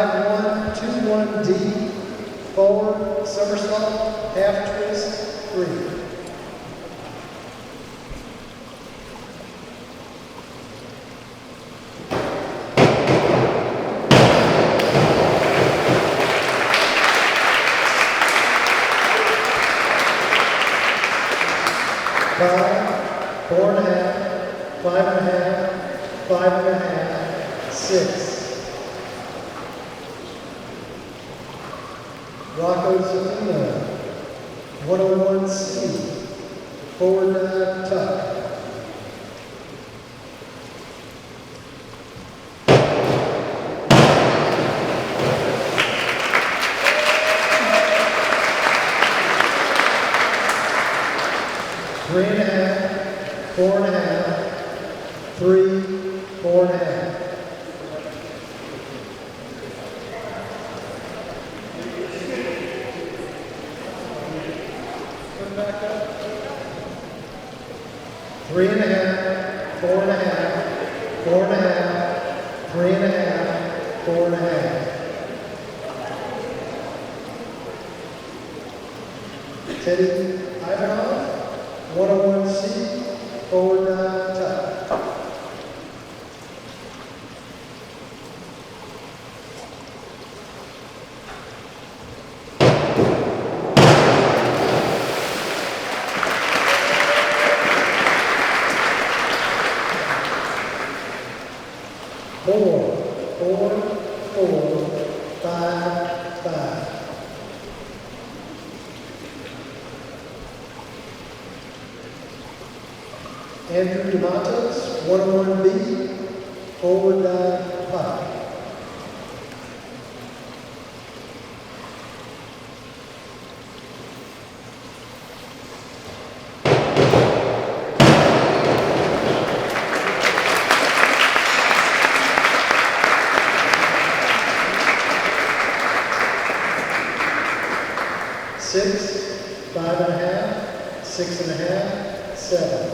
5121D, forward, somersault, half twist, 3. Five, 4.5, 5.5, 5.5, 6. Rocco Zafino, 101C, forward dive tuck. Three and a half, 4.5, 3, 4.5. Come back up. 3.5, 4.5, 4.5, 3.5, 4.5. Teddy Ivanov, 101C, forward dive tuck. Four, 5, 5. Andrew DeMontes, 101B, forward dive pike. Six, 5.5, 6.5, 7.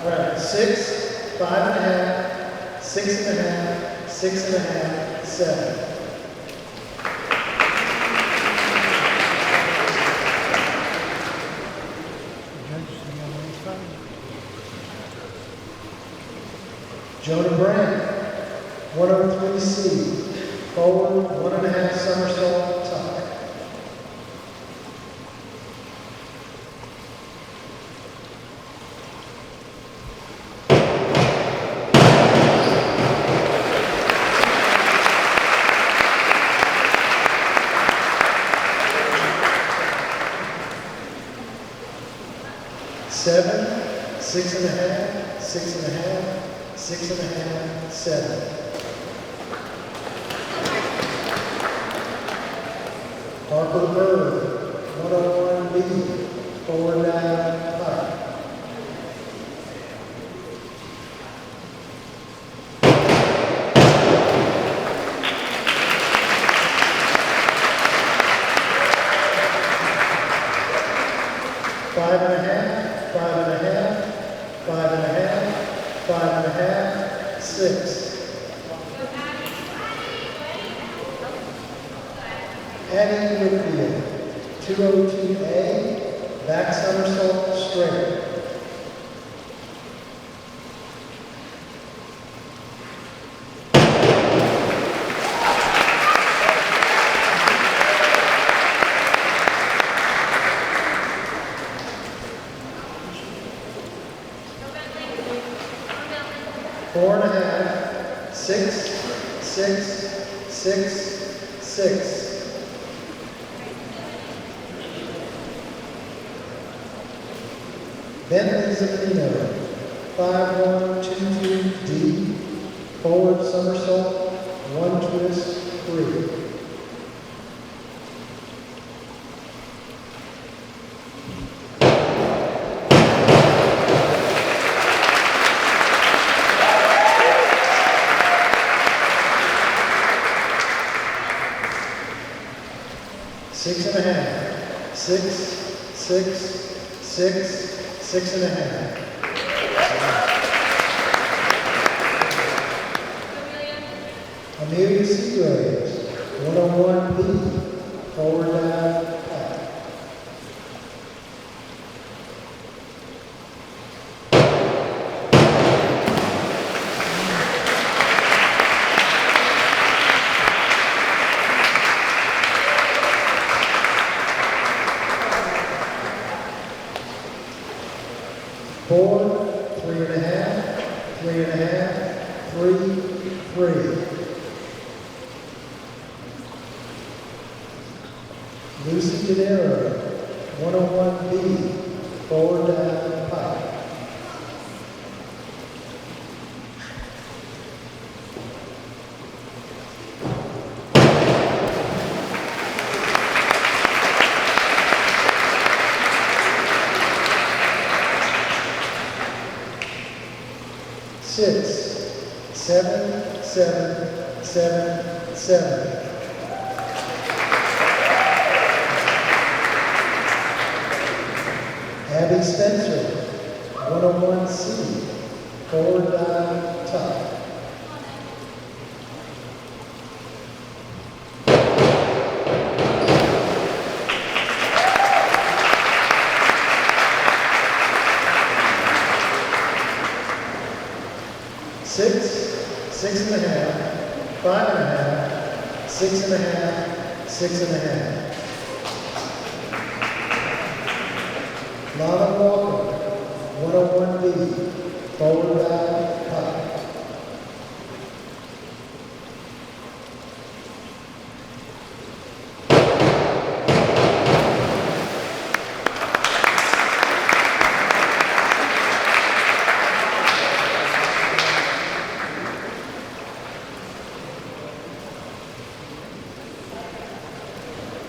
All right, 6, 5.5, 6.5, 6.5, 7. Jonah Brand, 103C, forward, 1.5 somersault tuck. Seven, 6.5, 6.5, 6.5, 7. Harper Bird, 101B, forward dive pike. Five and a half, 5.5, 5.5, 5.5, 6. Addie Whitfield, 202A, back somersault straight. Four and a half, 6, 6, 6, 6. Bentley Zappino, 5122D, forward somersault, 1 twist, 3. 6.5, 6, 6, 6, 6.5. Amelia Seagraves, 101B, forward dive, pack. Four, 3.5, 3.5, 3, 3. Lucy Gennaro, 101B, forward dive, pipe. Six, 7, 7, 7, 7. Abby Spencer, 101C, forward dive, top. Six, 6.5, 5.5, 6.5, 6.5. Lana Walker, 101B, forward dive, pipe.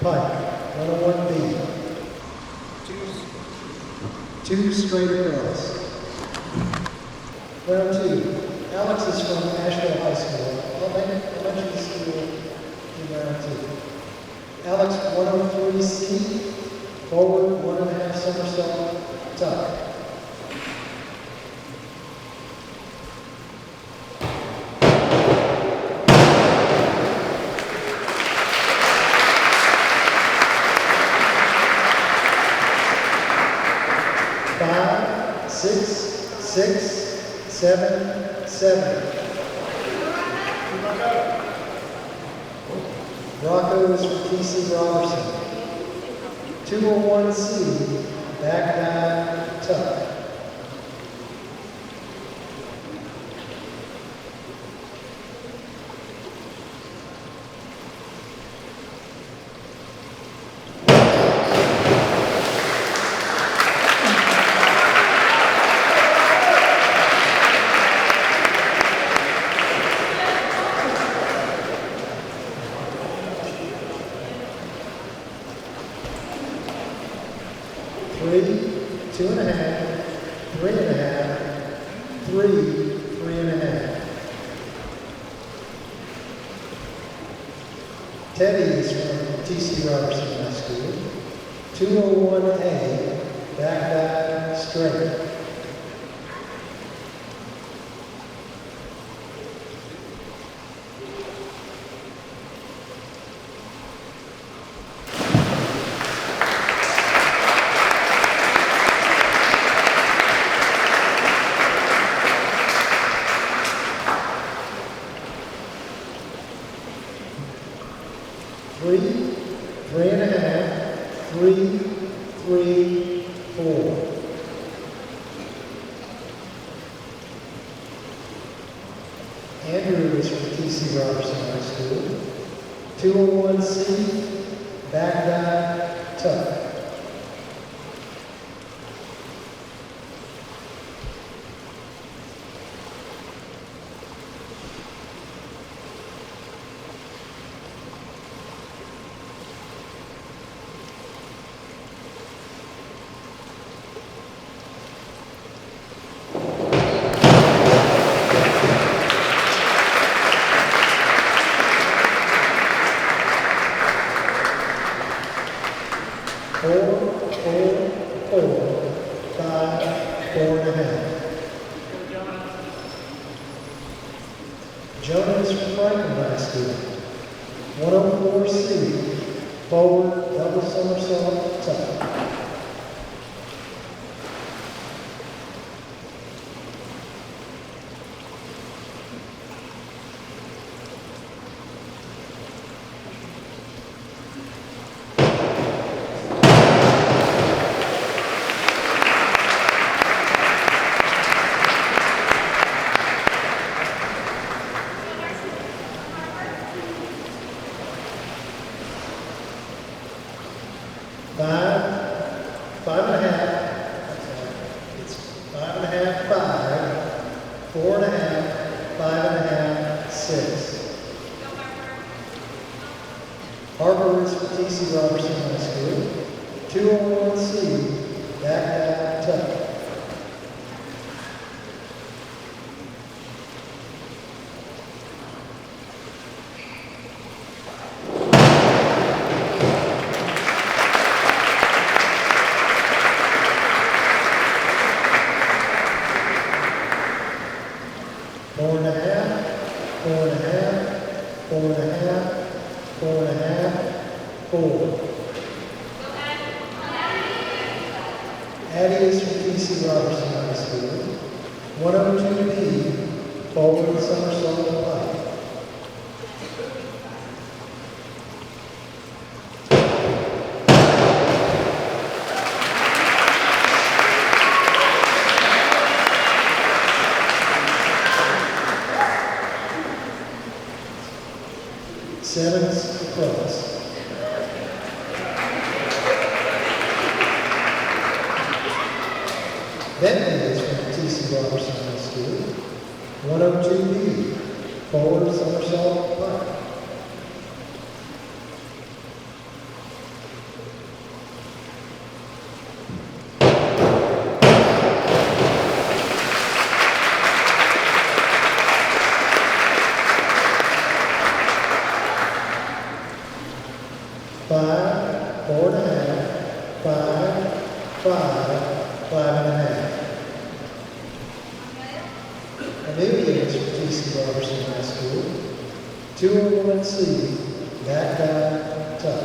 Pike, 101B. Two straight across. Round two. Alex is from Asheville High School. Elementary school in round two. Alex, 103C, forward, 1.5 somersault, tuck. Five, 6, 6, 7, 7. Rocco is from T.C. Robertson. 201C, back dive, tuck. Three, 2.5, 3.5, 3, 3.5. Teddy is from T.C. Robertson High School. 201A, back dive, straight. Three, 3.5, 3, 3, 4. Andrew is from T.C. Robertson High School. 201C, back dive, tuck. 4, 4, 4, 5, 4.5. Jonah is from Franklin High School. 104C, forward, double somersault, tuck. Five and a half, it's 5.5, 5, 4.5, 5.5, 6. Harper is for T.C. Robertson High School. 201C, back, tuck. Four and a half, 4. Addie is from T.C. Robertson High School. 102B, forward somersault pipe. Sevens close. Bentley is from T.C. Robertson High School. 102B, forward somersault pipe. Five, 4.5, 5, 5.5. Amelia is from T.C. Robertson High School. 201C, back, tuck.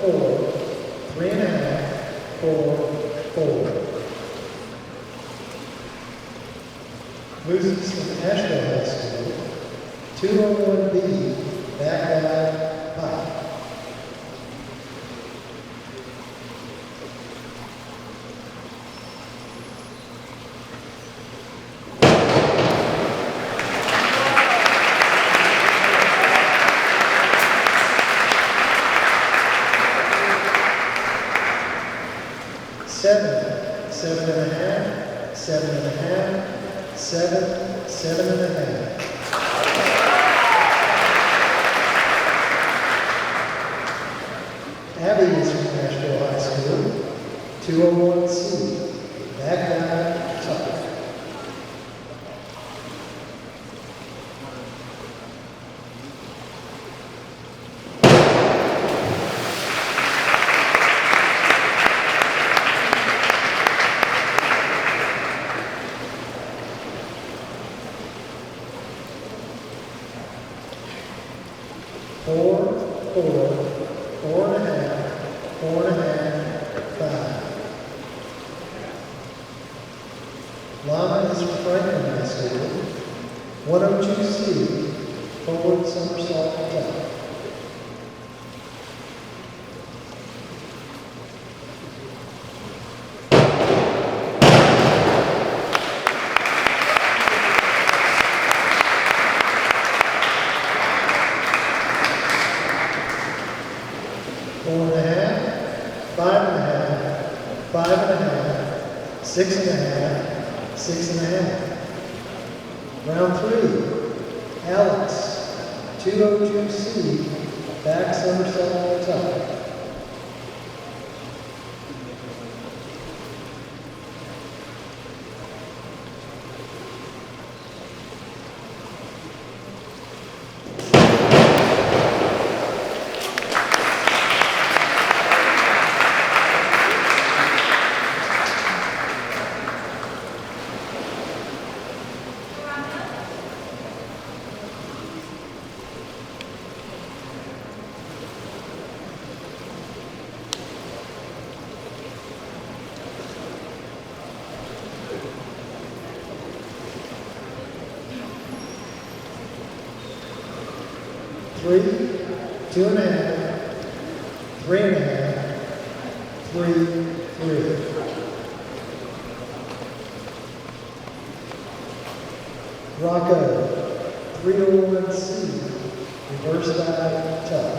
Four, 3.5, 4. Mooses from Asheville High School. 201B, back, pipe. Seven, 7.5, 7.5, 7, 7.5. Abby is from Asheville High School. 201C, back, tuck. Four, 4.5, 4.5, 5. Lana is from Franklin High School. 102C, forward somersault tuck. Four and a half, 5.5, 5.5, 6.5, 6.5. Round 3, Alex, 202C, back somersault on the top. Three, 2.5, 3.5, 3. Rocco, 301C, reverse dive tuck.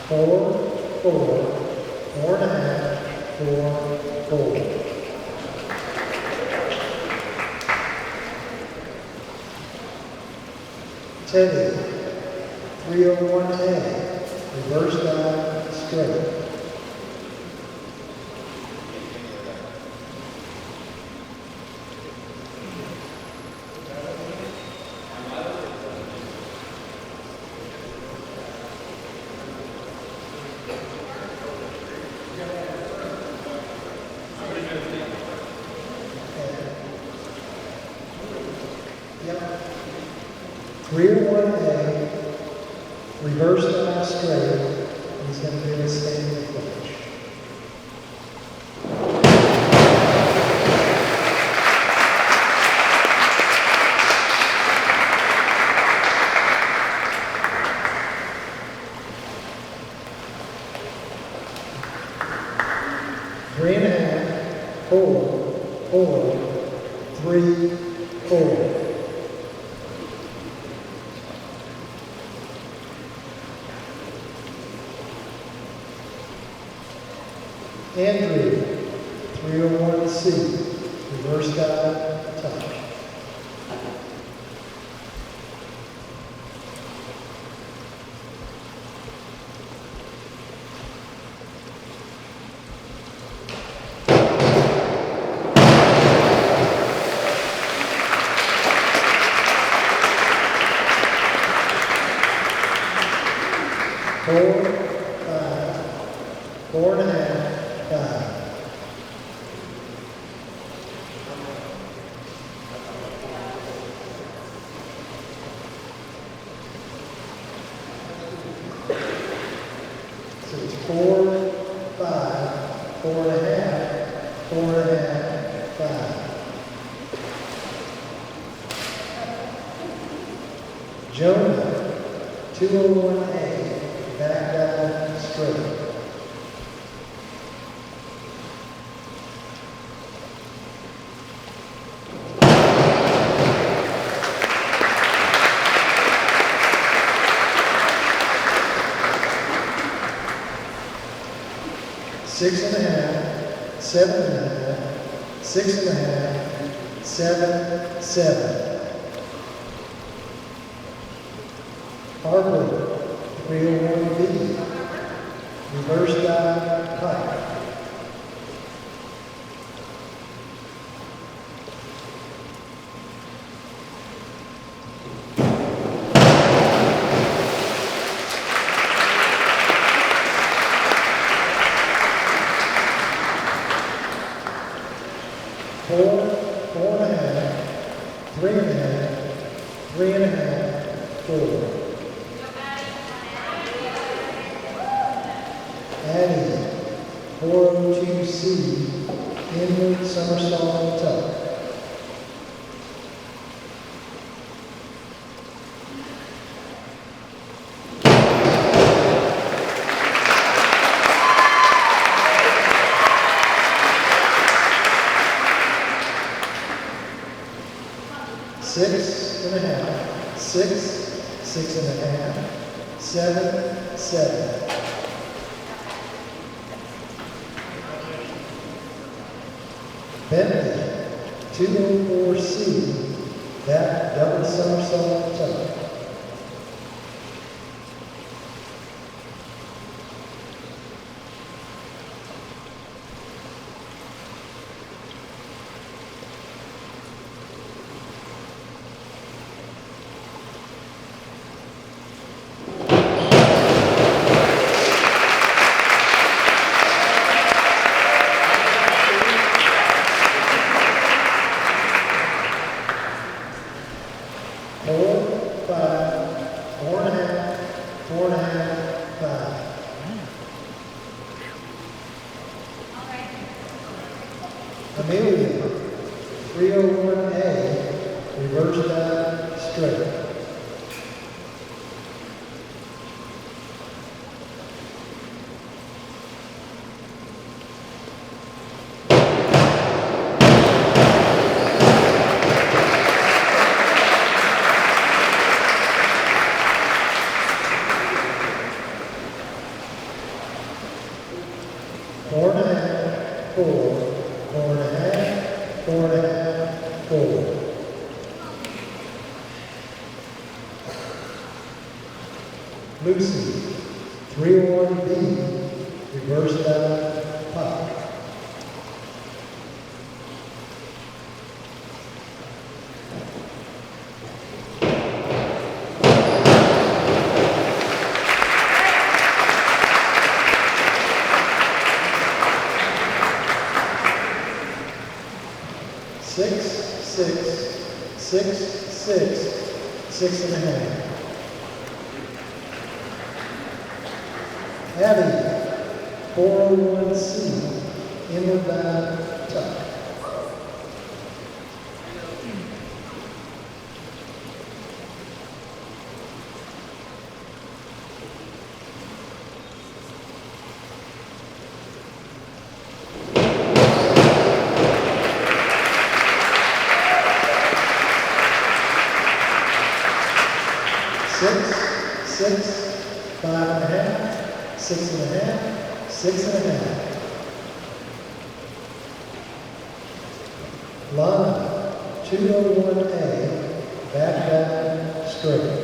Four, 4.5, 4. Teddy, 301A, reverse dive straight. Yep. 301A, reverse dive straight, and he's going to do a standing approach. Three and a half, 4, 3, 4. Andrew, 301C, reverse dive touch. Four, 5, 4.5, 5. So it's 4, 5, 4.5, 4.5, 5. Jonah, 201A, back dive straight. Six and a half, 7.5, 6.5, 7. Harper, 301B, reverse dive pike. Four, 4.5, 3.5, 3.5, 4. Addie, 402C, inward somersault tuck. Six and a half, 6, 6.5, 7, 7. Bentley, 204C, back double somersault tuck. Amelia, 301A, reverse dive straight. Four and a half, 4. 4.5, 4.5, 4. Lucy, 301B, reverse dive pop. Six, 6, 6, 6, 6.5. Abby, 401C, inward dive tuck. Six, 5.5, 6.5, 6.5. Lana, 201A, back dive straight.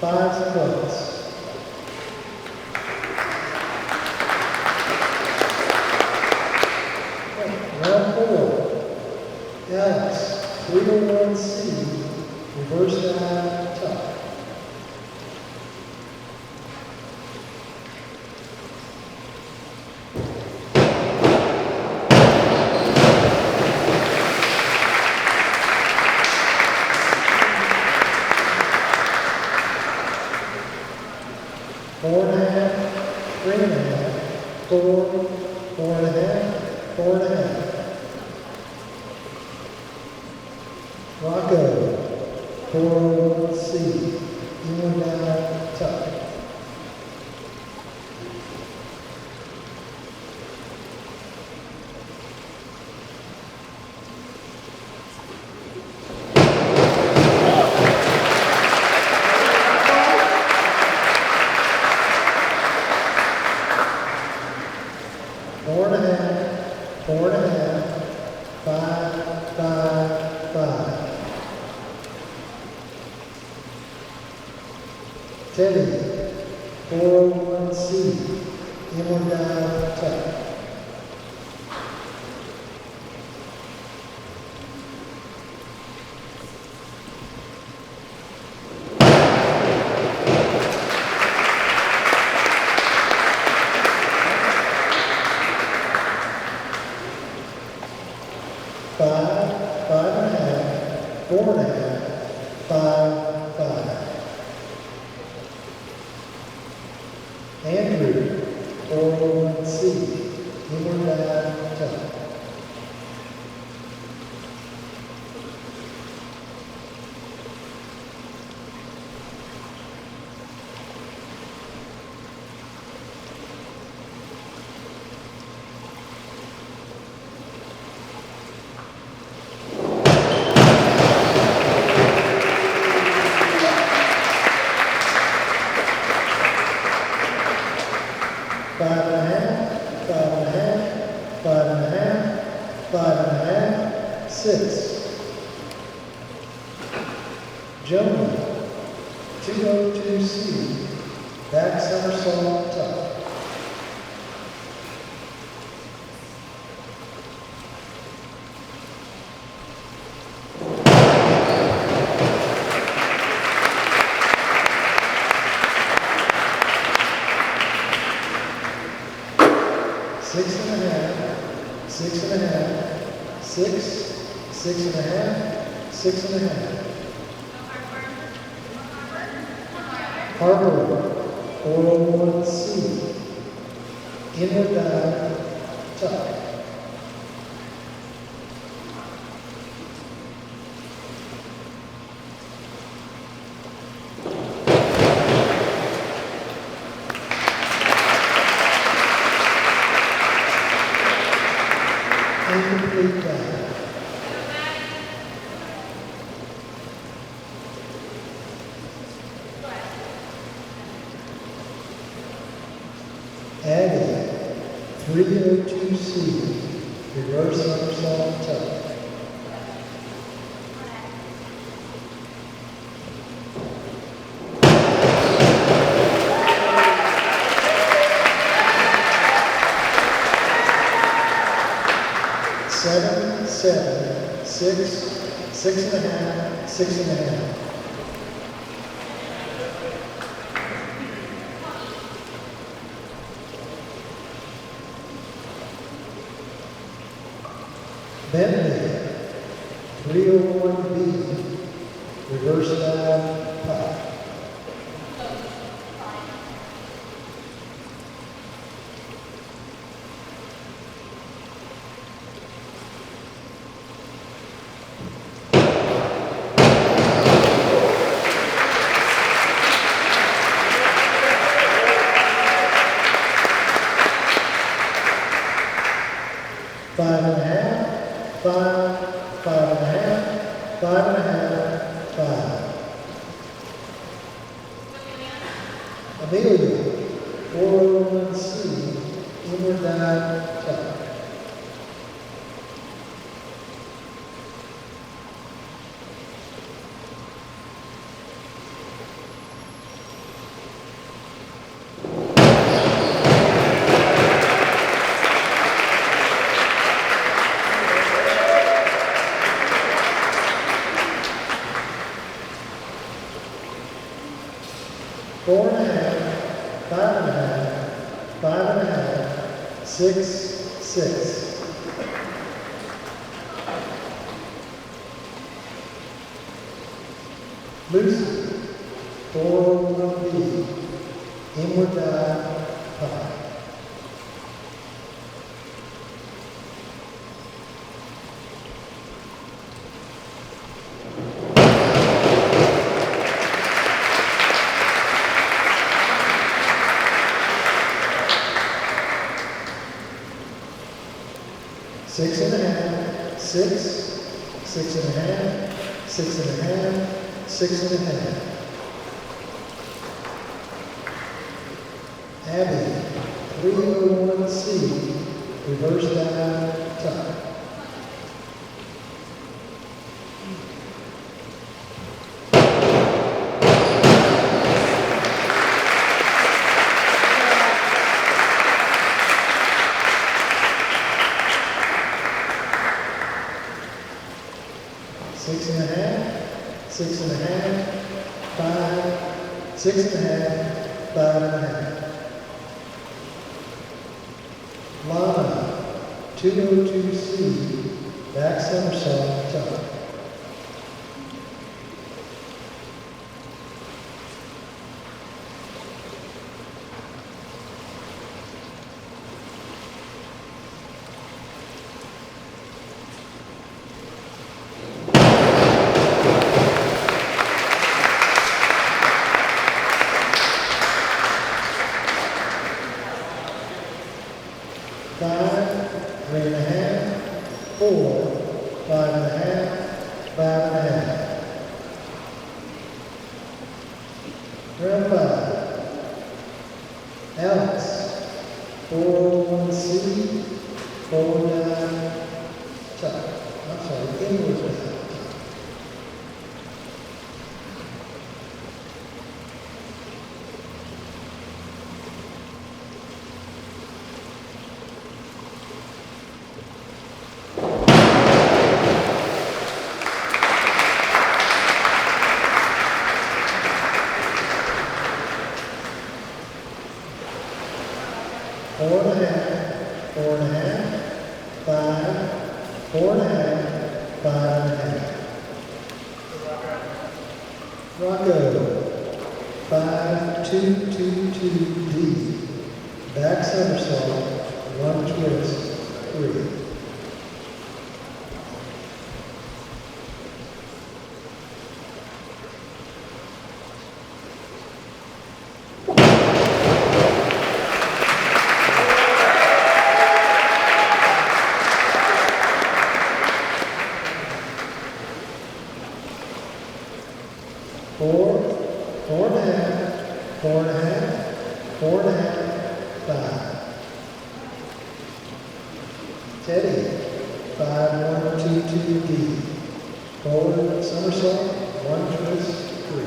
Five points. Round 4. Alex, 301C, reverse dive tuck. Four and a half, 3.5, 4, 4.5, 4.5. Rocco, 401C, inward dive tuck. Four and a half, 4.5, 5, 5, 5. Teddy, 401C, inward dive tuck. 5, 5.5, 4.5, 5, 5. Andrew, 401C, inward dive tuck. Five and a half, 5.5, 5.5, 5.5, 6. Jonah, 202C, back somersault tuck. Six and a half, 6, 6.5, 6.5. Harbor, 401C, inward dive tuck. Incomplete dive. Addie, 302C, reverse somersault tuck. Seven, 6, 6.5, 6.5. Bentley, 301B, reverse dive pop. Five and a half, 5, 5.5, 5.5, 5. Amelia, 401C, inward dive tuck. Four and a half, 5.5, 5.5, 6, 6. Lucy, 401B, inward dive pop. Six and a half, 6, 6.5, 6.5, 6.5. Abby, 301C, reverse dive tuck. Six and a half, 6.5, 5, 6.5, 5.5. Lana, 202C, back somersault, tuck. Five, 3.5, 4, 5.5, 5.5. Round 5. Alex, 4-1C, 4-9, tuck. I'm sorry, inwards without tuck. Four and a half, 5, 4.5, 5.5. Rocco, 5-2-2-2-D. Back somersault, 1 twist, 3. Four, 4.5, 4.5, 4.5, 5. Teddy, 5-1-2-2-D. Forward somersault, 1 twist, 3.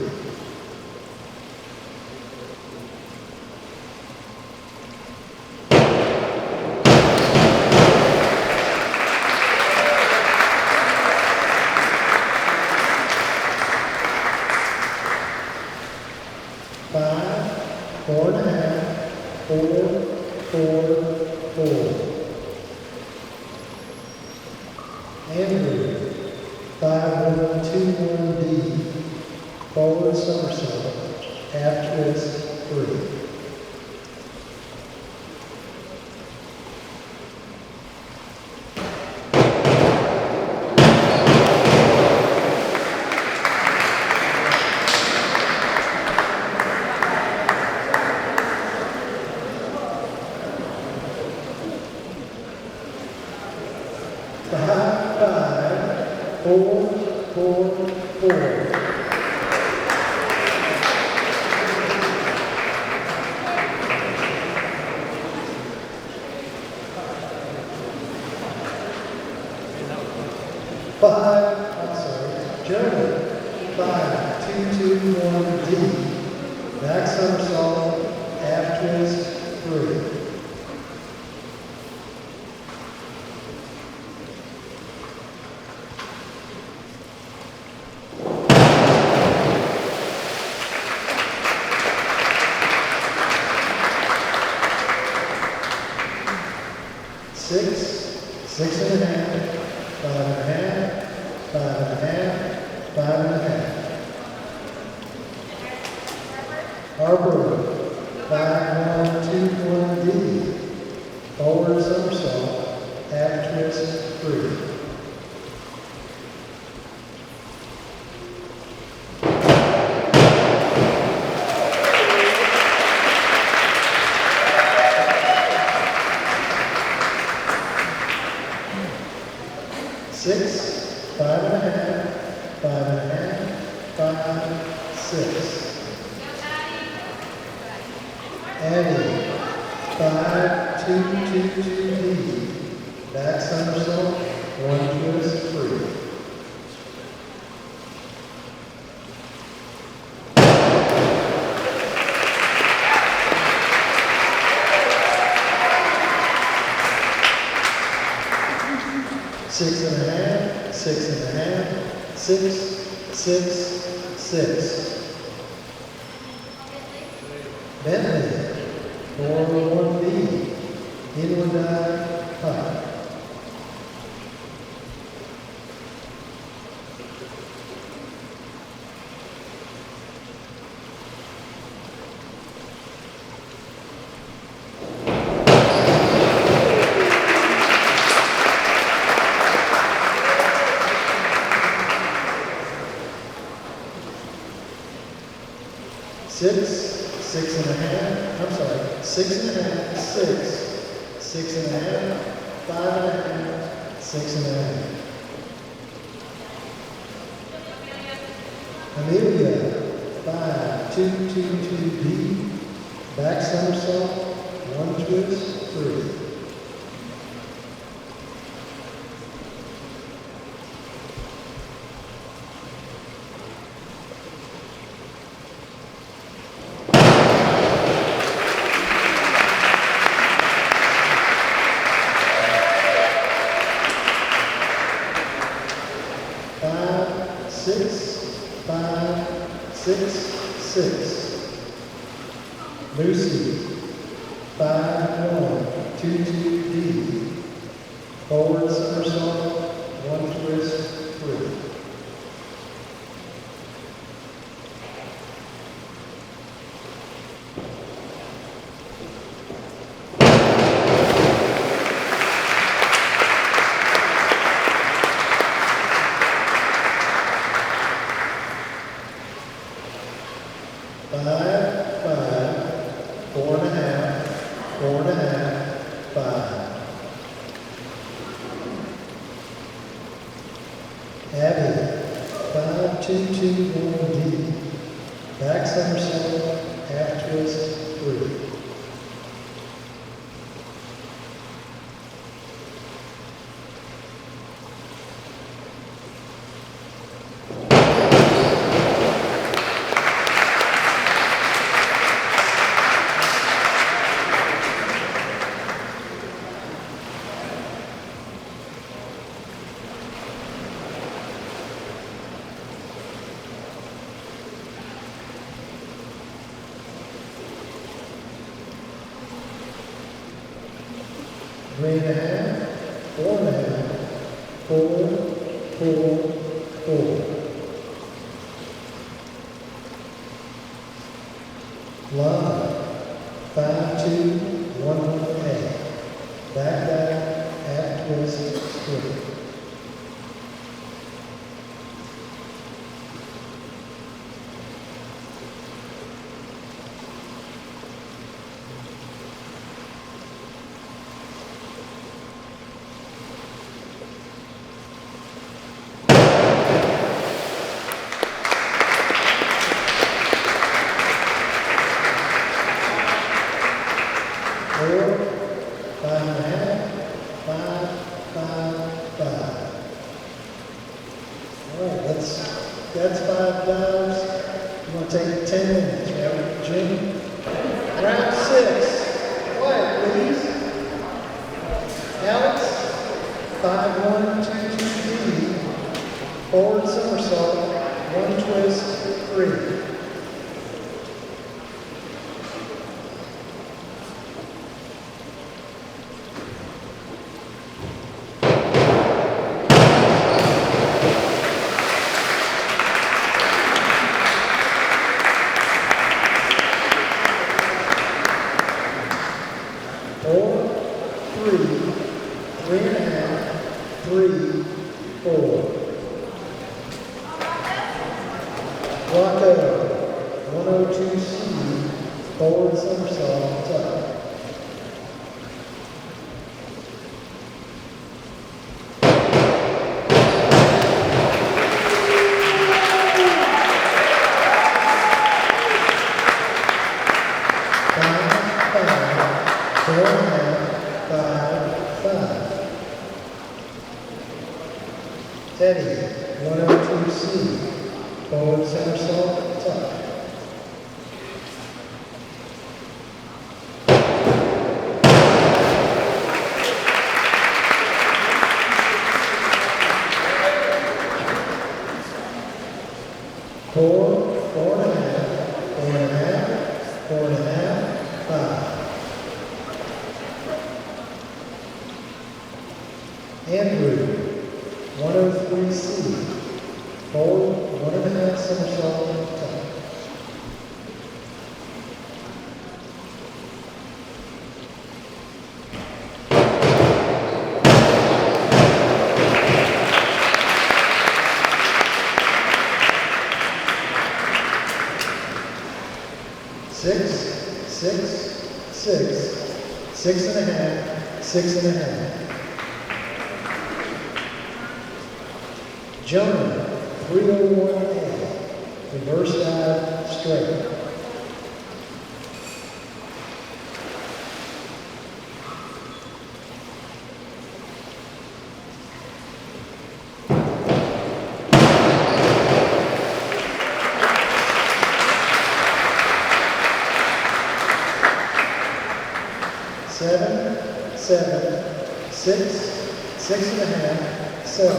Five, 4.5, 4, 4, 4. Andrew, 5-1-2-1-D. Forward somersault, half twist, 3. Five, 4, 4, 4. German, 5-2-2-1-D. Back somersault, half twist, 3. Six, 6.5, 5.5, 5.5, 5.5. Harper, 5-1-2-1-D. Forward somersault, half twist, 3. Six, 5.5, 5.5, 5, 6. Addie, 5-2-2-2-D. Back somersault, 1 twist, 3. Six and a half, 6, 6, 6. Bentley, 4-1-B. Inward dive, 5. 6, 6.5, I'm sorry, 6.5, 6, 6.5, 5.5, 6.5. Amelia, 5, 2, 2, 2, B, back somersault, 1 twist, 3. Lucy, 5, 1, 2, 2, D, forward somersault, 1 twist, 3. Abby, 5, 2, 2, 1, D, back somersault, half twist, 3. Three and a half, 4.5, 4, 4, 4. Line, 5, 2, 1, 8. Back, half twist, 3. That's 5 times. You want to take 10 minutes, right? June. Round 6. Quiet, please. Alex, 5, 1, 2, 2, D. Forward somersault, 1 twist, 3. Rocco, 102C, forward somersault, tuck. Teddy, 102C, forward somersault, tuck. Four, 4.5, 4.5, 4.5, 5. Andrew, 103C, forward, 1.5 somersault, tuck. 6.5, 6.5. Jonah, 301A, reverse dive straight. Seven, 6, 6.5, 7.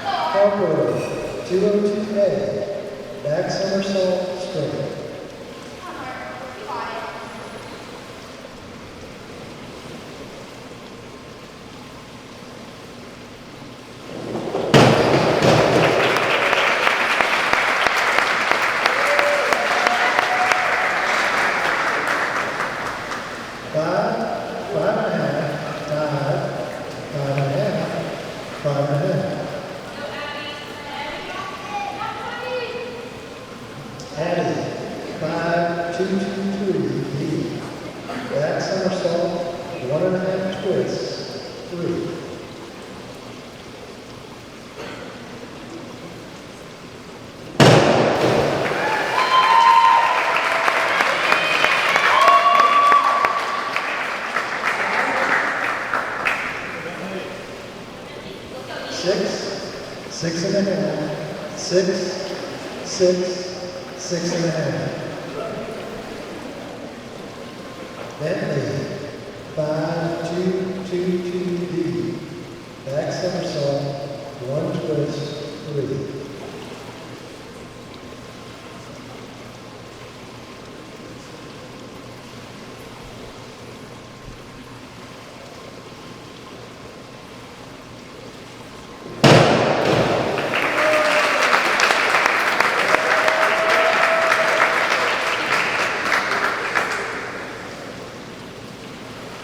Harper, 202A, back somersault straight. Addie, 5, 2, 2, 3, D. Back somersault, 1.5 twists, 3. Six and a half, 6.5. Bentley, 5, 2, 2, 2, D. Back somersault, 1 twist, 3.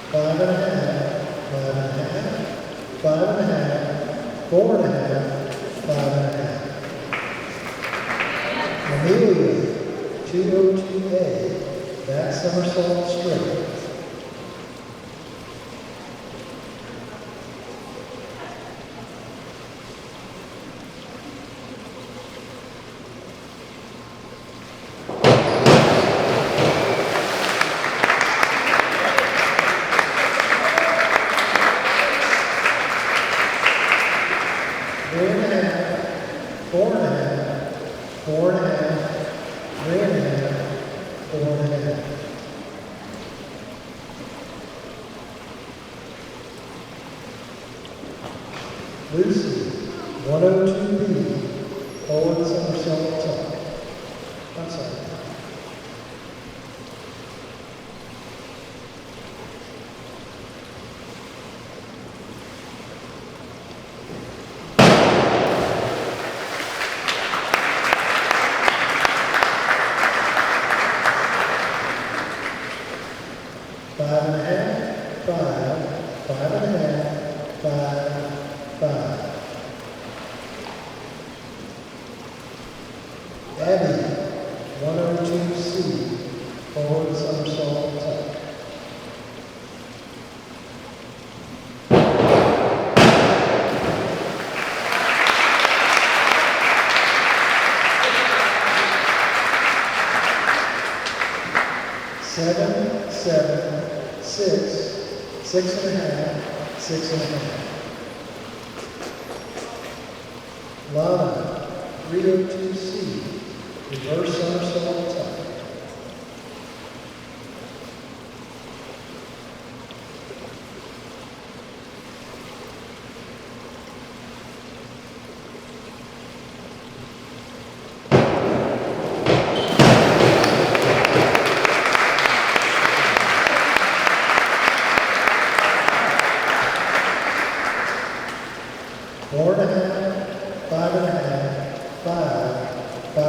Five and a half, 5.5, 4.5, 5.5. Amelia, 202A, back somersault straight. Four and a half, 4.5, 3.5, 4.5. Lucy, 102B, forward somersault tuck. I'm sorry. Five and a half, 5.5, 5. Abby, 102C, forward somersault tuck. Seven, 6.5, 6.5. Lana, 302C, reverse somersault tuck. Four and a half, 5.5, 5.5,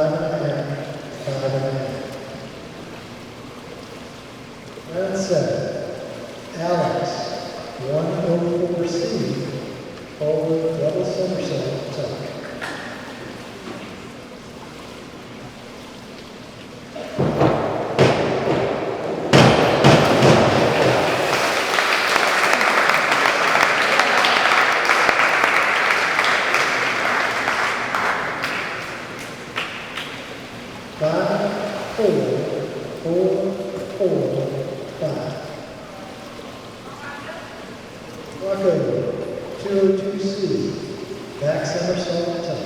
5.5. Round 7. Alex, 104C, forward double somersault tuck. Rocco, 202C, back somersault tuck.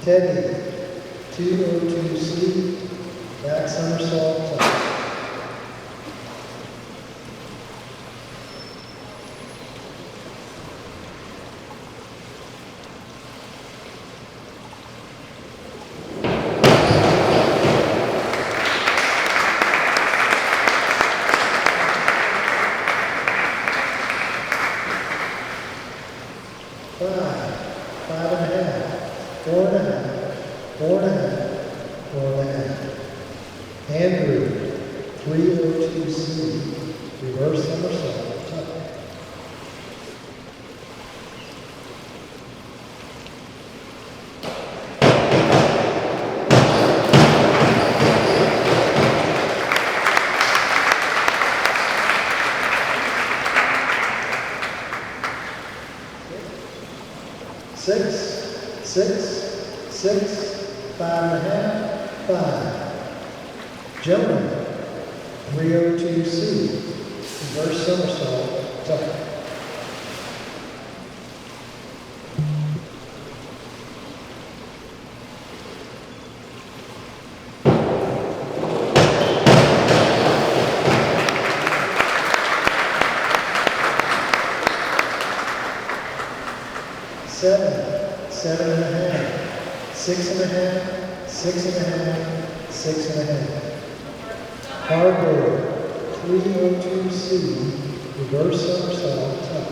Teddy, 202C, back somersault tuck. Five and a half, 4.5. Andrew, 302C, reverse somersault tuck. 5.5, 5. Gentlemen, 302C, reverse somersault tuck. Seven and a half, 6.5, 6.5, 6.5. Hardboard, 302C, reverse somersault tuck.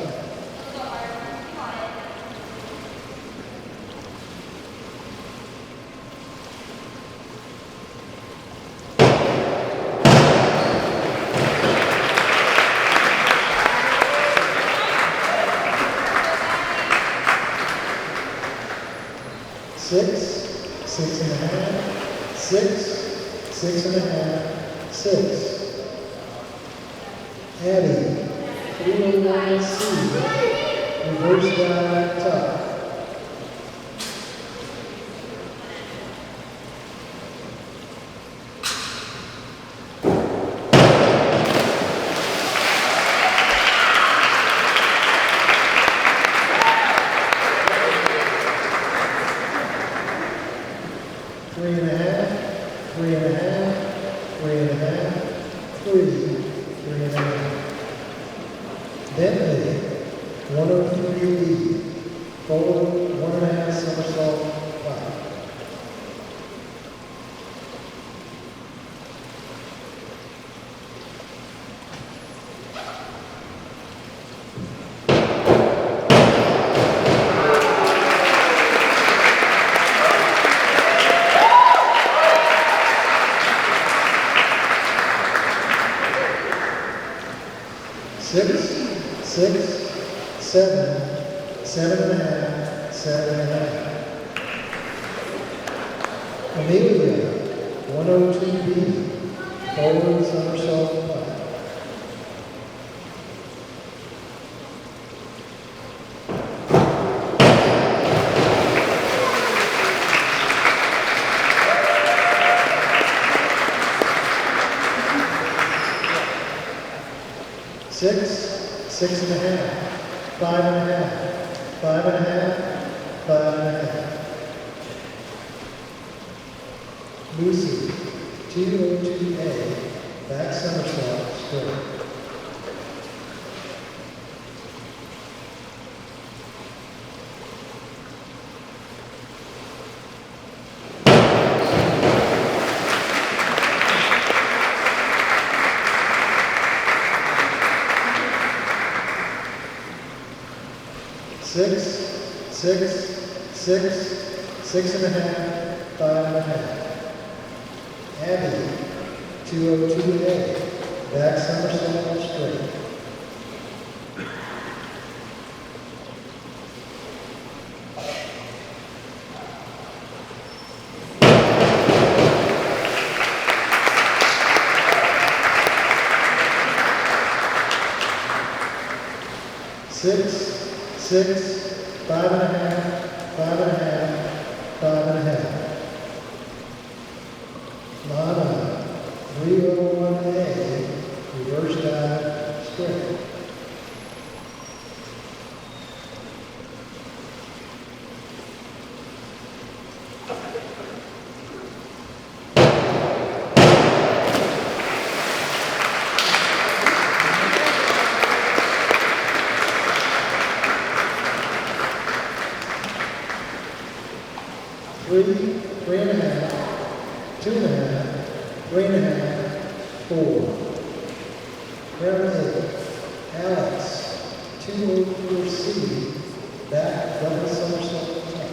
Six and a half, 6.5, 6. Addie, 301C, reverse dive tuck. Three and a half, 3.5. Bentley, 103B, forward 1.5 somersault 5. Six, 7, 7.5, 7.5. Amelia, 102B, forward somersault 5. Six and a half, 5.5, 5.5. Lucy, 202A, back somersault straight. Six and a half, 5.5. Abby, 202A, back somersault straight. 6, 5.5, 5.5, 5.5. Lana, 301A, reverse dive, straight. Three, 3.5, 2.5, 3.5, 4. Round 8. Alex, 204C, back, double somersault top.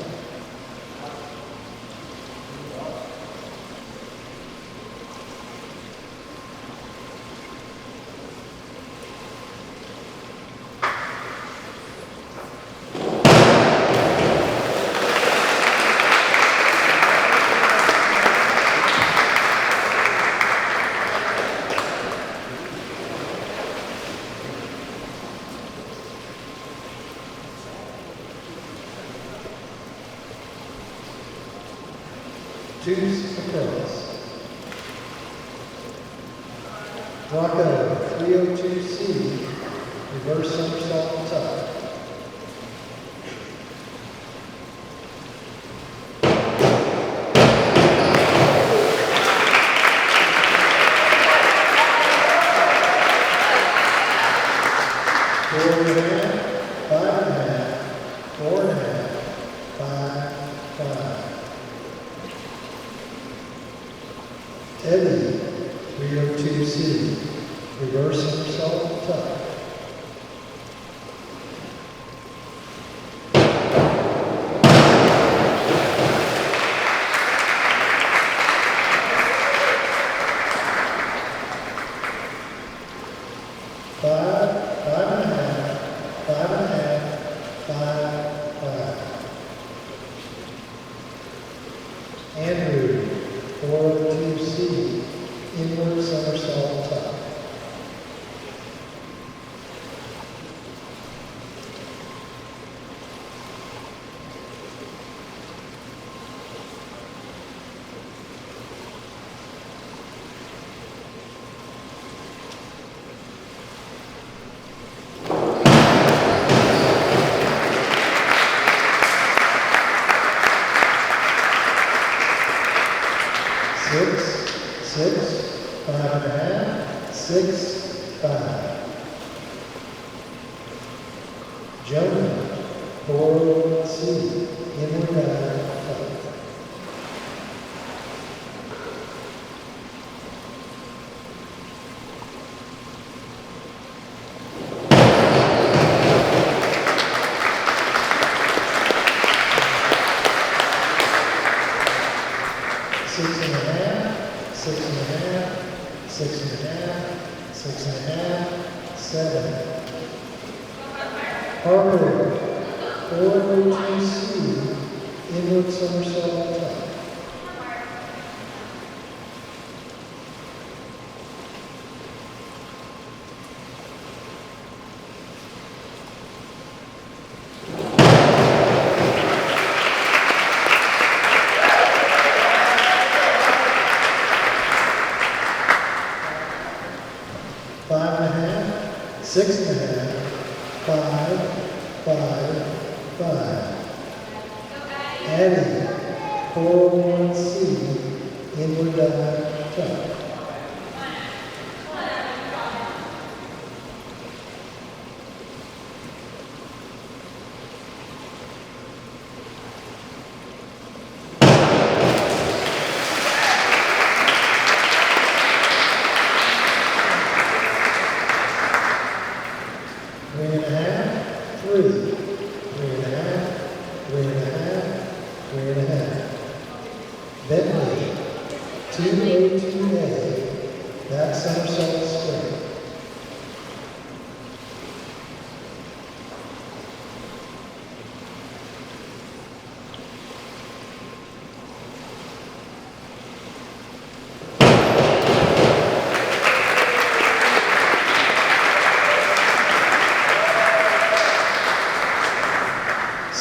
Deuce across. Rocco, 302C, reverse somersault top. Four and a half, 5.5, 4.5, 5, 5. Eddie, 302C, reverse somersault top. Five, 5.5, 5.5, 5, 5. Andrew, 402C, inward somersault top. Six, 5.5, 6, 5. Jonah, 401C, inward dive top. Six and a half, 7. Harper, 402C, inward somersault top. Five and a half, 6.5, 5, 5, 5. Addie, 401C, inward dive top. Three and a half, 3, 3.5, 3.5, 3.5. Bentley, 202A, back somersault straight.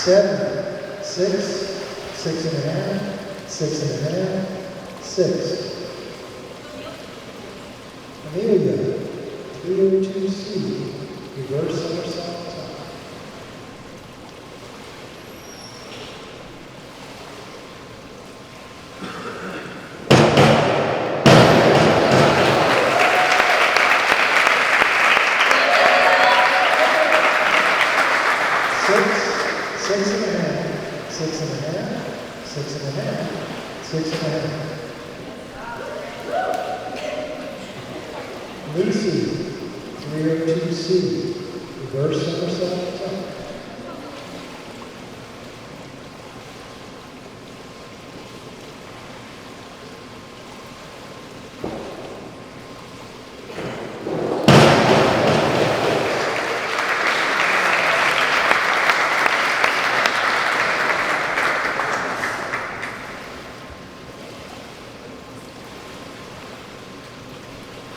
7, 6, 6 and a half, 6 and a half, 6. Amelia, 302C, reverse somersault top. Six and a half, 6 and a half, 6 and a half, 6 and a half. Lucy, 302C, reverse somersault top.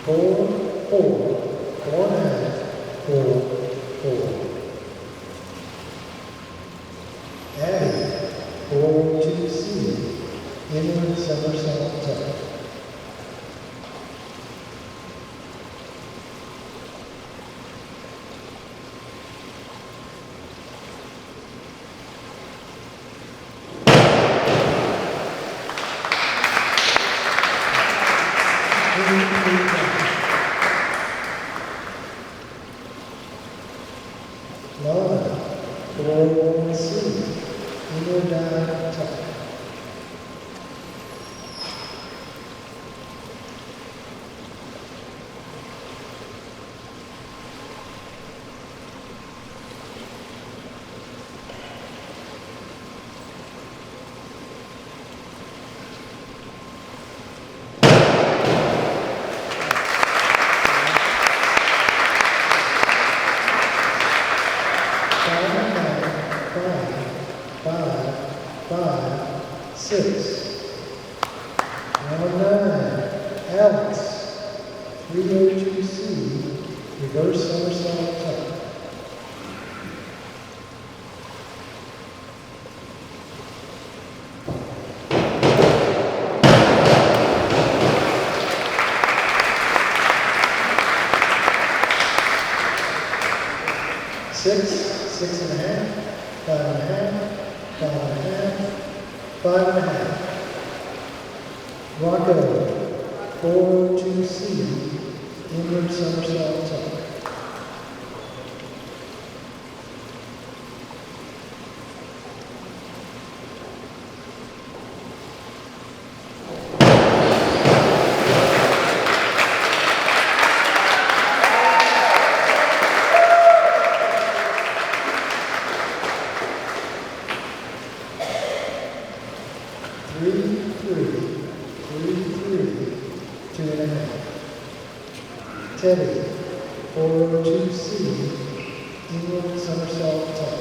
Four, 4 and a half, 4. Abby, 402C, inward somersault top. Lana, 4C, inward dive top. Five, 6. Round 9, Alex, 302C, reverse somersault top. Six and a half, 5 and a half, 5 and a half, 5 and a half. Rocco, 402C, inward somersault top. Three, 2 and a half. Teddy, 402C, inward somersault top.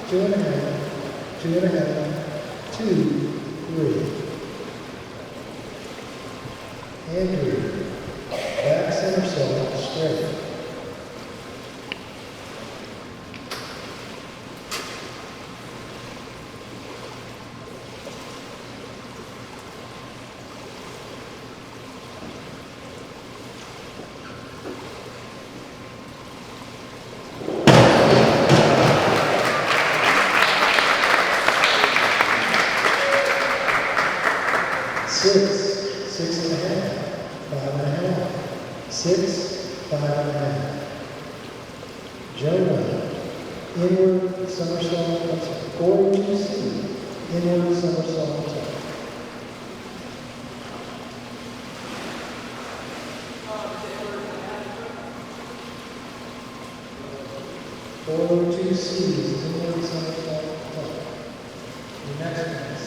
Two and a half, 2 and a half, 2, 3. Andrew, back somersault straight. Six and a half, 5 and a half, 6, 5 and a half. Jonah, inward somersault, 402C, inward somersault top. Forward 2C, inward somersault top. The next one is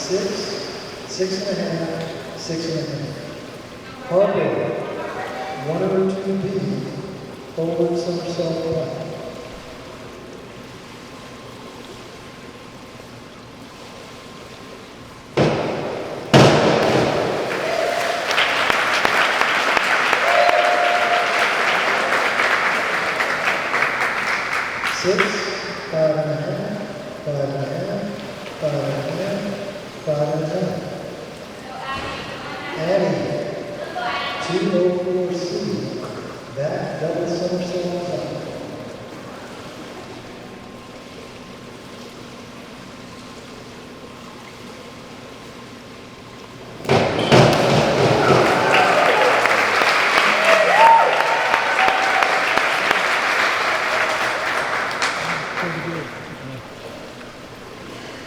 6, 6.5, 6.5. Harper, 102B, forward somersault left. 6, 5.5, 5.5, 5.5, 5.5. Addie, 204C, back double somersault top.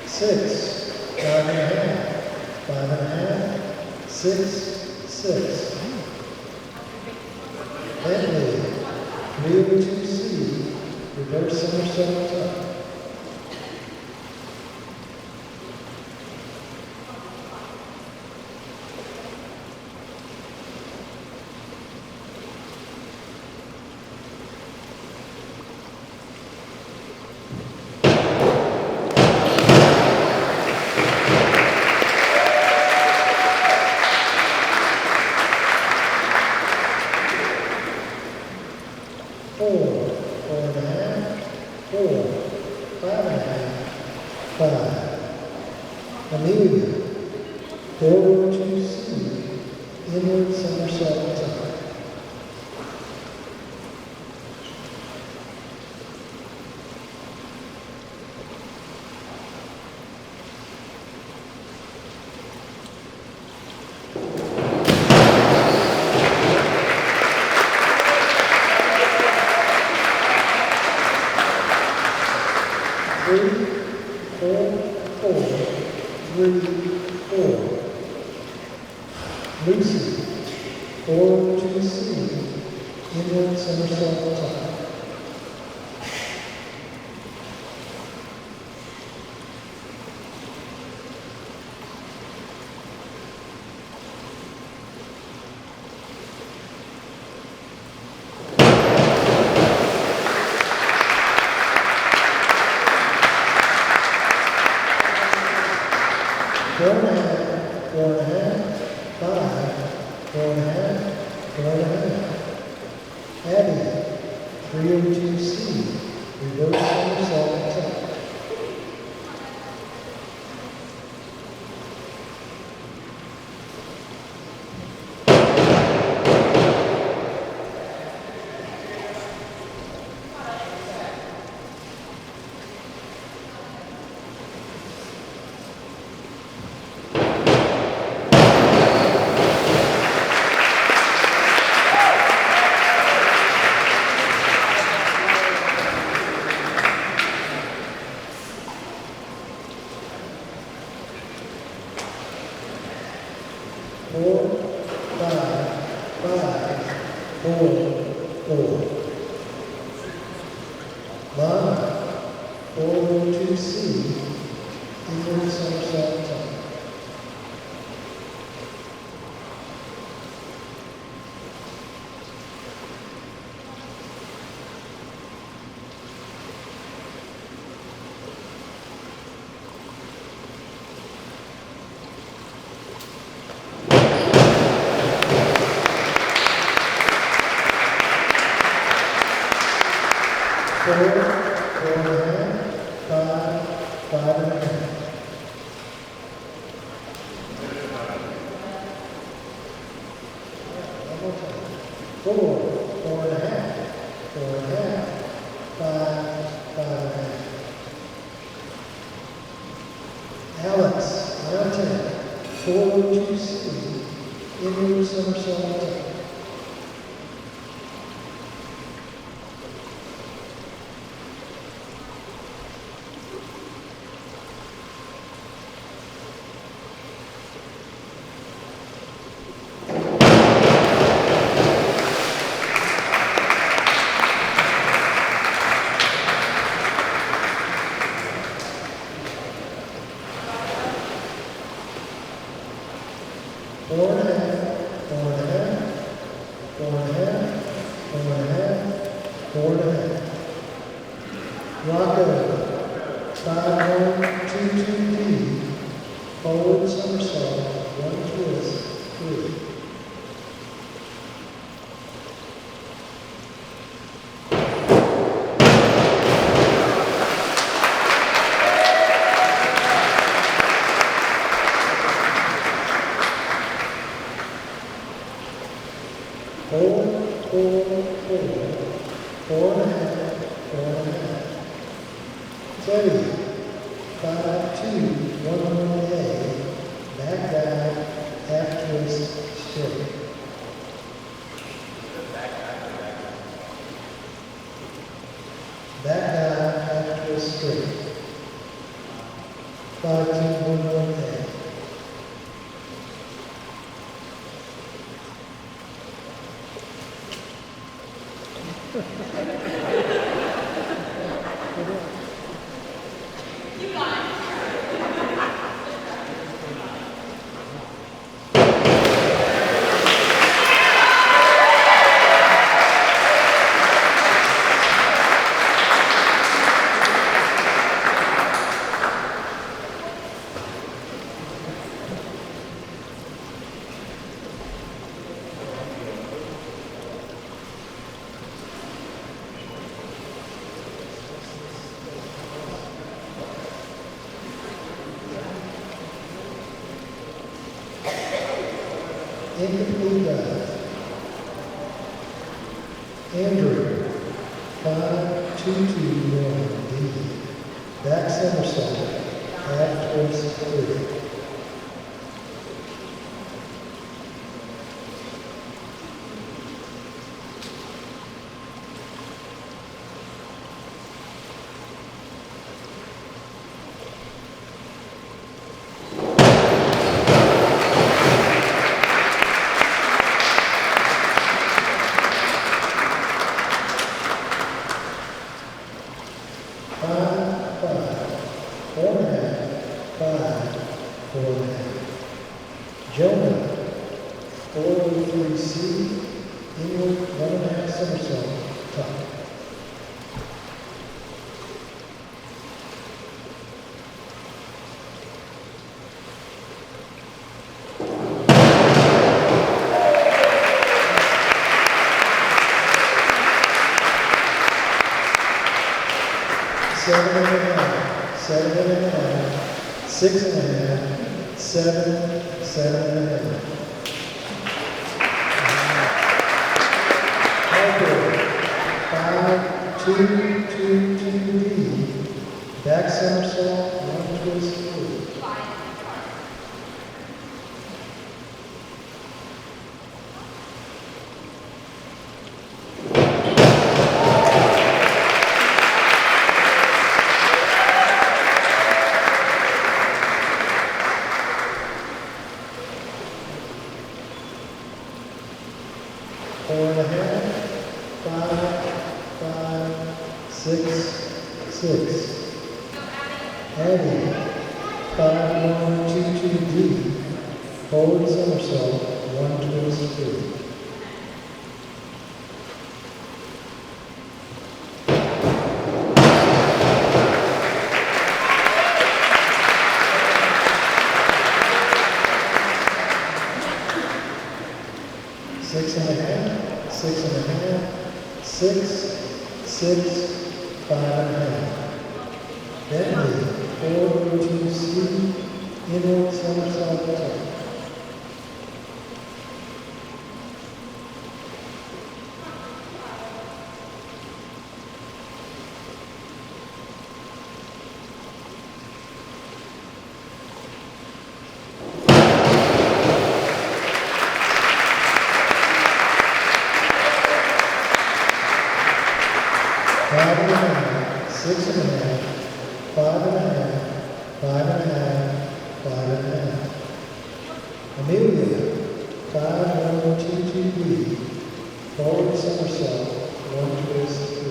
6, 5.5, 5.5, 6, 6. Bentley, 302C, reverse somersault top. 4, 4.5, 4, 5.5, 5. Amelia, 402C, inward somersault top. 3, 4, 4, 3, 4. Lucy, 402C, inward somersault top. 4.5, 4.5, 5, 4.5, 4.5. Abby, 302C, reverse somersault top. 4, 5, 5, 4, 4. Lana, 402C, inward somersault top. 4, 4.5, 5, 5.5. One more time. 4, 4.5, 4.5, 5, 5.5. Alex, Mountain, 402C, inward somersault top. 4, 4.5. Rocco, 5-1-2-2-D, forward somersault, 1 twist, 3. Four, 4.5, 4.5. Teddy, 5-2-1-1-A, back dive, half twist, straight. Back dive, half twist, straight. 5-2-1-1-A. Incomplete dive. Andrew, 5-2-2-1-D, back somersault, half twist, 3. Jonah, 403C, inward 1.5 somersault, top. Seven and a half, 6.5, 7, 7.5. Harper, 5-2-2-2-D, back somersault, 1 twist, 3. Four and a half, 5, 6, 6. Abby, 5-1-2-2-D, forward somersault, 1 twist, 3. Six and a half, 6, 6, 5.5. Bentley, 4-2-C, inward somersault, top. Five and a half, 6 and a half, 5.5, 5.5, 5.5. Amelia, 5-1-2-2-D, forward somersault, 1 twist, 3.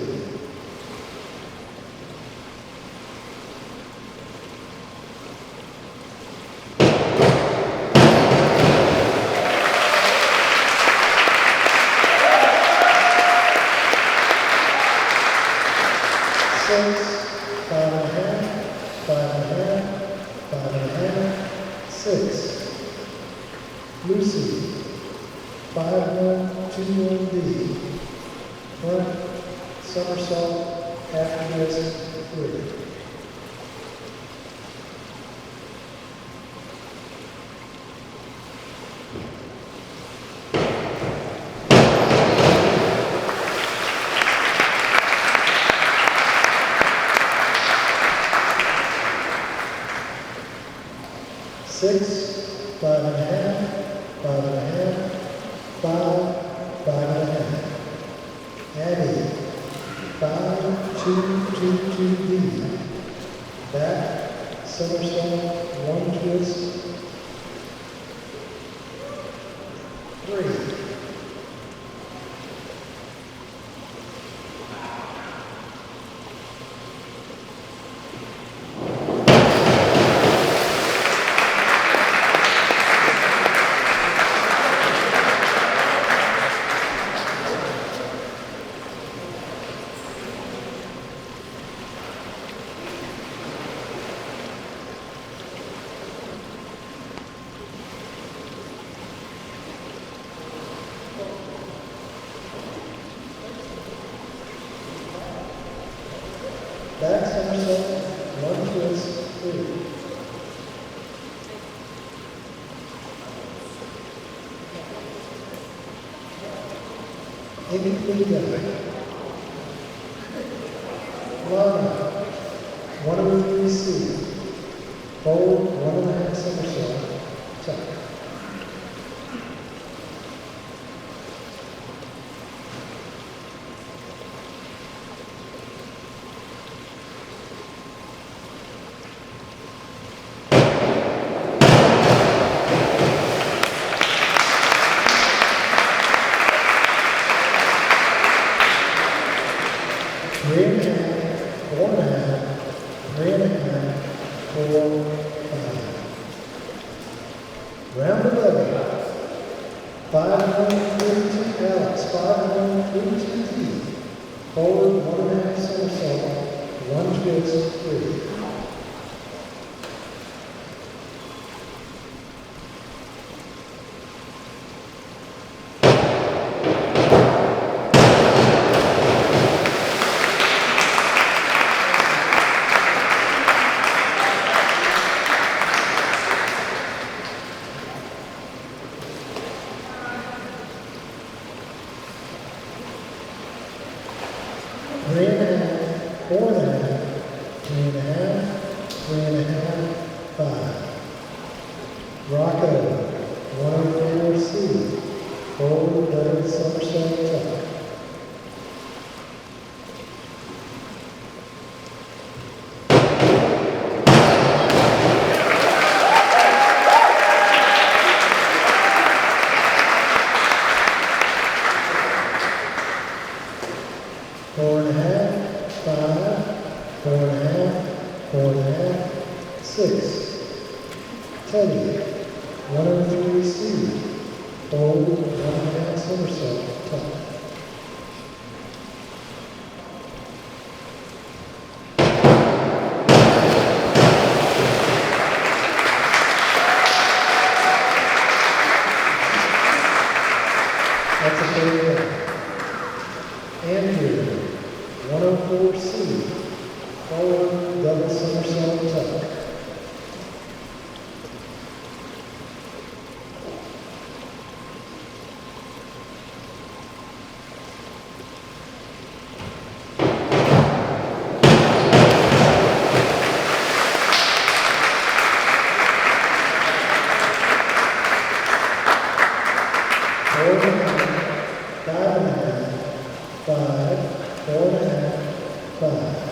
6, 5.5, 5.5, 5.5, 6. Lucy, 5-1, 2-1D. Front, somersault, half twist, 3. Six, 5.5, 5.5, 5, 5.5. Abby, 5-2-2-2-D. Back, somersault, 1 twist, 3. Back somersault, 1 twist, 3. Incomplete effort. Lana, 103C. Forward, 1.5 somersault, tuck. Three and a half, 4.5, 3.5, 4, 5. Round 11. 5-1, 3-2, Alex, 5-1, 3-2-D. Forward, 1.5 somersault, 1 twist, 3. Three and a half, 4.5, 3.5, 3.5, 5. Rocco, 104C. Forward, double somersault, tuck. Four and a half, 5, 4.5, 4.5, 6. Teddy, 103C. Forward, 1.5 somersault, tuck. That's a favorite. Andrew, 104C. Forward, double somersault, tuck. Four and a half, 5.5, 5, 4.5, 5.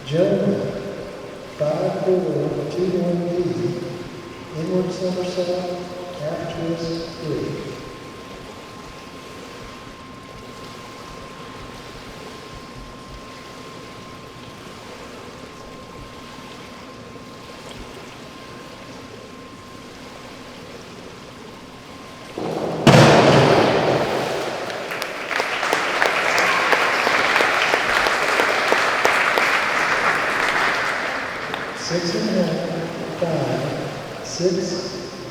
Jonah, 5-4, 2-1D. Inward somersault, half twist, 3.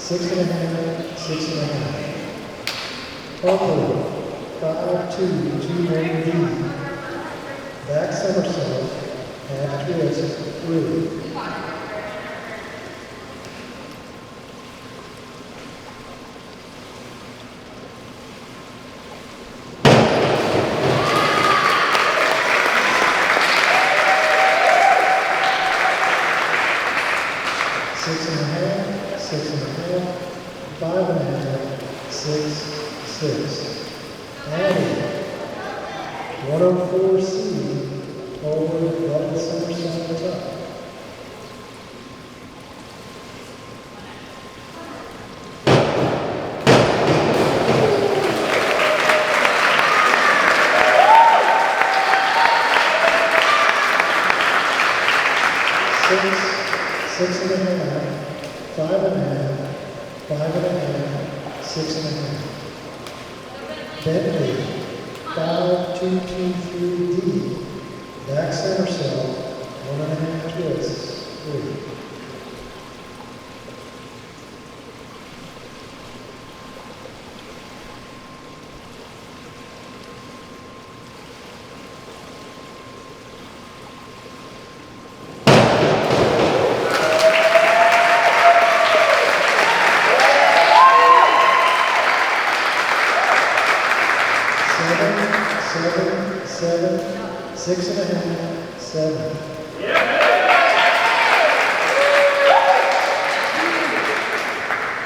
6.5, 6.5. Forward, 5-2-2-1-D. Back somersault, half twist, 3. 6.5, 6.5, 5.5, 6, 6. Adding 104C, forward, double somersault top. 6.5, 5.5, 5.5, 6.5. Bentley, 5-2-2-3-D. Back somersault, 1.5 twists, 3. 7, 6.5, 7.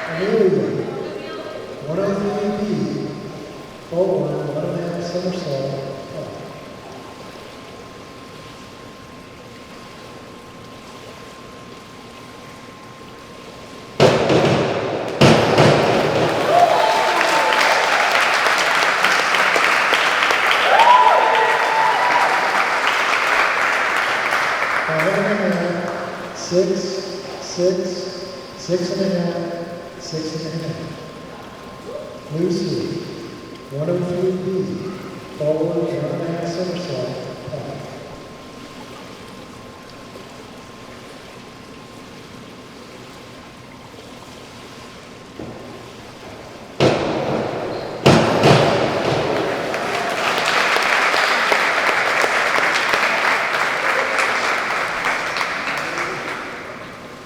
Amelia, 103B, forward, 1.5 somersault, up. 6, 6.5, 6.5. Lucy, 103B, forward, 1.5 somersault, up.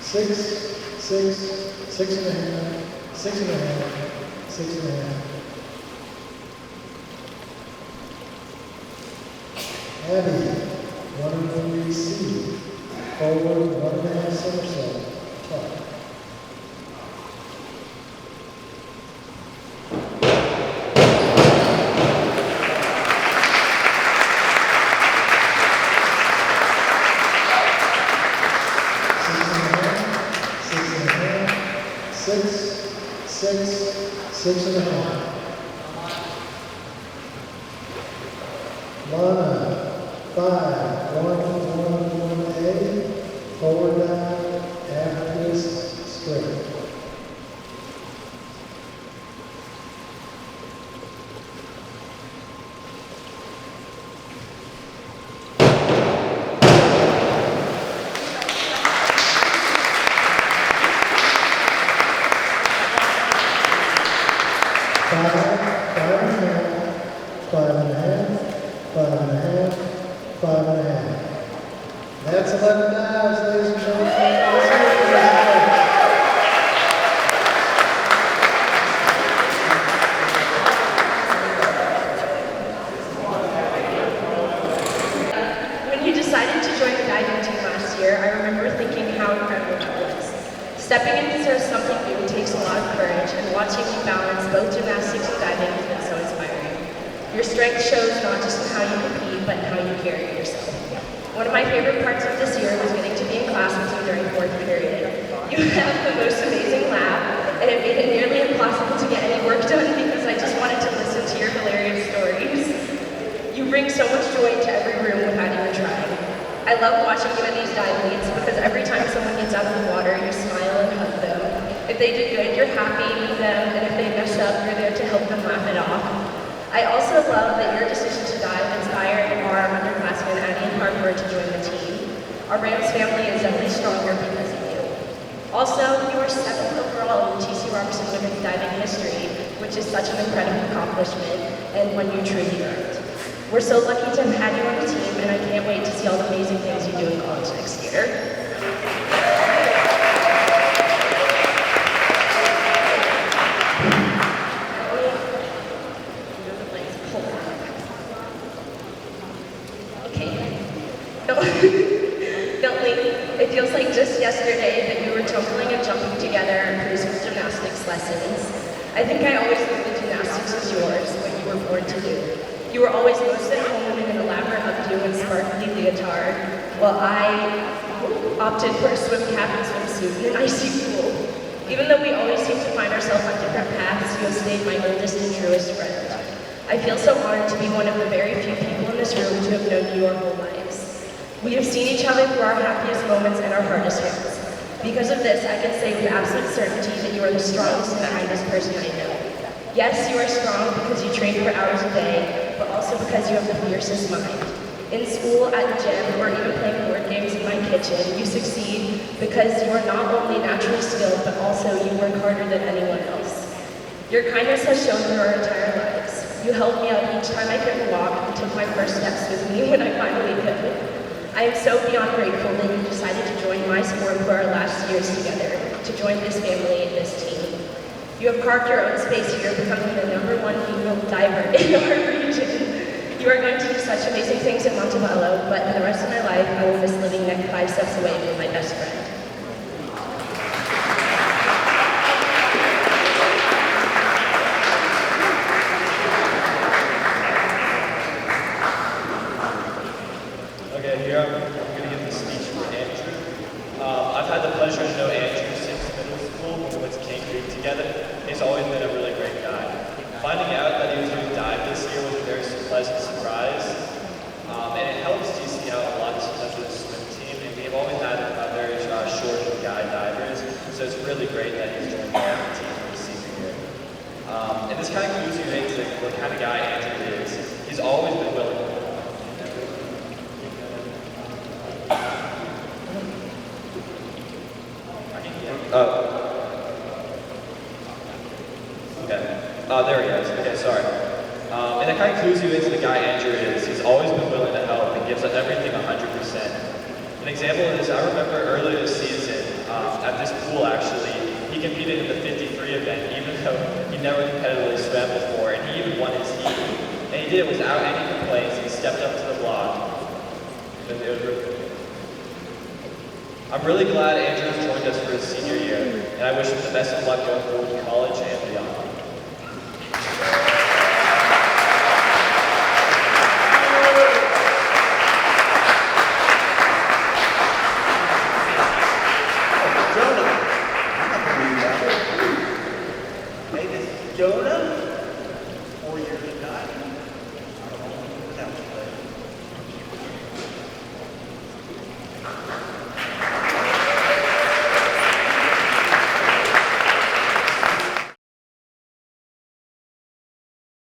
6, 6.5, 6.5, 6.5. Abby, 103C, forward, 1.5 somersault, top. 6.5. Lana, 5-1-1-1-A, forward dive, half twist, straight. 5.5. That's 11 dives, ladies and gentlemen. When you decided to join the diving team last year, I remember thinking how incredible it was. Stepping into something new takes a lot of courage, and watching you balance both gymnastics and diving has been so inspiring. Your strength shows not just in how you compete, but in how you carry yourself. One of my favorite parts of this year was getting to be in class with you during fourth period. You have the most amazing laugh, and it made it nearly impossible to get any work done because I just wanted to listen to your hilarious stories. You bring so much joy into every room without even trying. I love watching you in these dive meets because every time someone gets out of the water, you smile and hug them. If they did good, you're happy with them, and if they mess up, you're there to help them laugh it off. I also love that your decision to dive inspired our underclassmen Annie and Harper to join the team. Our Rams family is definitely stronger because of you. Also, you are were 7th overall in TC Robertson Women's Diving history, which is such an incredible accomplishment and one you truly earned. We're so lucky to have had you on the team, and I can't wait to see all the amazing things you do in college next year. It feels like just yesterday that you were tumbling and jumping together and cruising gymnastics lessons. I think I always knew that gymnastics was yours, what you were born to do. You were always most at home in an elaborate updo and sparkly leotard, while I opted for a swim cap and swimsuit in an icy pool. Even though we always seem to find ourselves on different paths, you have stayed my oldest and truest friend. I feel so honored to be one of the very few people in this room to have known you our whole lives. We have seen each other through our happiest moments and our hardest ones. Because of this, I can say with absolute certainty that you are the strongest and kindest person I know. Yes, you are strong because you train for hours a day, but also because you have the fiercest mind. In school, at the gym, or even playing board games in my kitchen, you succeed because you are not only naturally skilled, but also you work harder than anyone else. Your kindness has shown through our entire lives. You helped me out each time I couldn't walk and took my first steps with me when I finally could. I am so beyond grateful that you decided to join my sport for our last years together, to join this family and this team. You have carved your own space here, becoming the #1 female diver in our region. You are going to do such amazing things at Montebello, but for the rest of my life, I will miss living next 5 steps away from my best friend. Here I'm going to give the speech for Andrew. I've had the pleasure to know Andrew since middle school when we went to King Creek together. He's always been a really great guy. Finding out that he was doing dive this year was a very pleasant surprise. And it helps DC out a lot because of the swim team. And we've always had very short guy divers. So it's really great that he's joined the team for the senior year. And this kind of clues you into what kind of guy Andrew is. He's always been willing to there he is. Okay, sorry. And it kind of clues you into the guy Andrew is. He's always been willing to help and gives everything 100%. An example of this, I remember earlier this season, at this pool actually, he competed in the 53 event, even though he never competitively swam before, and he even won his heat. And he did it without any complaints. He stepped up to the block. I'm really glad Andrew has joined us for his senior year, and I wish him the best of luck going forward to college and beyond.